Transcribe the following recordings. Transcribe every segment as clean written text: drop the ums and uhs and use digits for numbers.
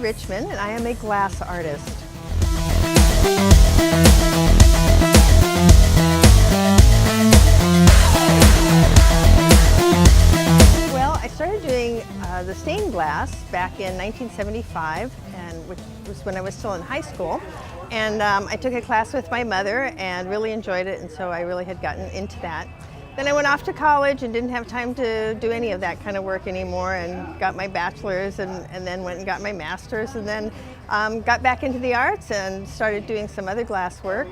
Richman, and I am a glass artist. Well, I started doing the stained glass back in 1975, and which was when I was still in high school. And I took a class with my mother and really enjoyed it, and so I really had gotten into that. Then I went off to college and didn't have time to do any of that kind of work anymore, and got my bachelor's and then went and got my master's, and then got back into the arts and started doing some other glass work.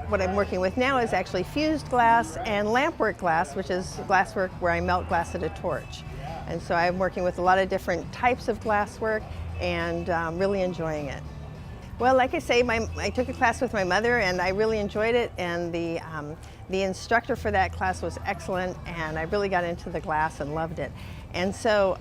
What I'm working with now is actually fused glass and lampwork glass, which is glass work where I melt glass at a torch. And so I'm working with a lot of different types of glass work and really enjoying it. Well, like I say, I took a class with my mother and I really enjoyed it, and the instructor for that class was excellent, and I really got into the glass and loved it. And so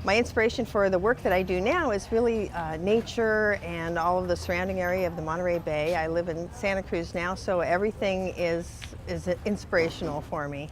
my inspiration for the work that I do now is really nature and all of the surrounding area of the Monterey Bay. I live in Santa Cruz now, so everything is inspirational for me.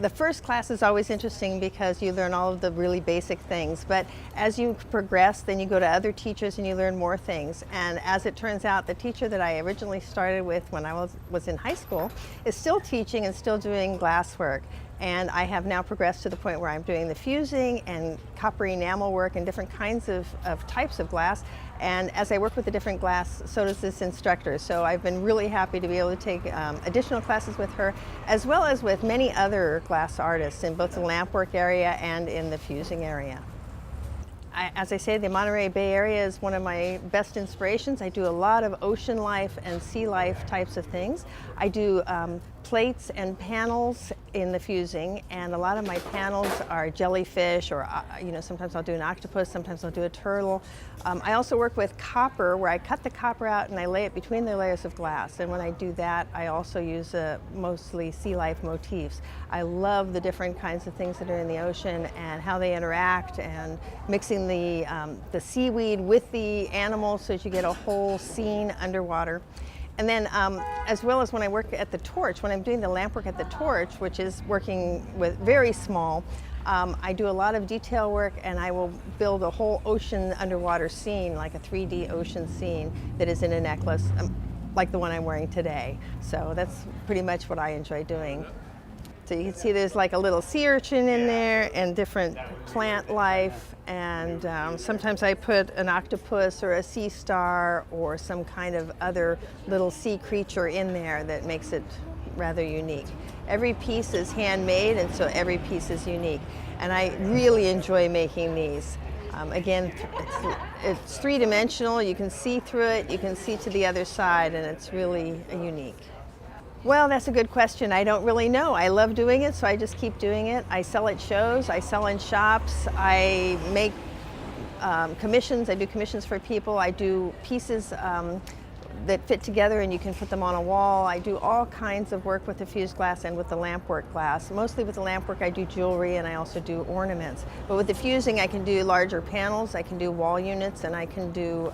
The first class is always interesting because you learn all of the really basic things, but as you progress, then you go to other teachers and you learn more things. And as it turns out, the teacher that I originally started with when I was in high school is still teaching and still doing glass work. And I have now progressed to the point where I'm doing the fusing and copper enamel work and different kinds of types of glass. And as I work with the different glass, so does this instructor. So I've been really happy to be able to take additional classes with her, as well as with many other glass artists in both the lampwork area and in the fusing area. As I say, the Monterey Bay Area is one of my best inspirations. I do a lot of ocean life and sea life types of things. I do plates and panels in the fusing, and a lot of my panels are jellyfish, or sometimes I'll do an octopus, sometimes I'll do a turtle. I also work with copper, where I cut the copper out and I lay it between the layers of glass. And when I do that, I also use mostly sea life motifs. I love the different kinds of things that are in the ocean and how they interact, and mixing the seaweed with the animals so that you get a whole scene underwater. And then as well as when I work at the torch, when I'm doing the lamp work at the torch, which is working with very small, I do a lot of detail work, and I will build a whole ocean underwater scene, like a 3D ocean scene that is in a necklace, like the one I'm wearing today. So that's pretty much what I enjoy doing. So you can see there's like a little sea urchin in there and different plant life, and sometimes I put an octopus or a sea star or some kind of other little sea creature in there that makes it rather unique. Every piece is handmade, and so every piece is unique. And I really enjoy making these. Again, it's three-dimensional. You can see through it, you can see to the other side, and it's really unique. Well, that's a good question. I don't really know. I love doing it, so I just keep doing it. I sell at shows, I sell in shops, I make commissions, I do commissions for people, I do pieces that fit together and you can put them on a wall. I do all kinds of work with the fused glass and with the lampwork glass. Mostly with the lampwork I do jewelry, and I also do ornaments. But with the fusing I can do larger panels, I can do wall units, and I can do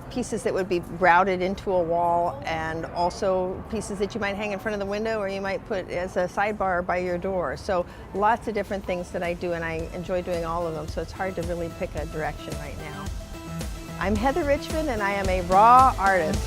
pieces that would be grouted into a wall, and also pieces that you might hang in front of the window or you might put as a sidebar by your door. So lots of different things that I do, and I enjoy doing all of them, so it's hard to really pick a direction right now. I'm Heather Richman, and I am a raw artist.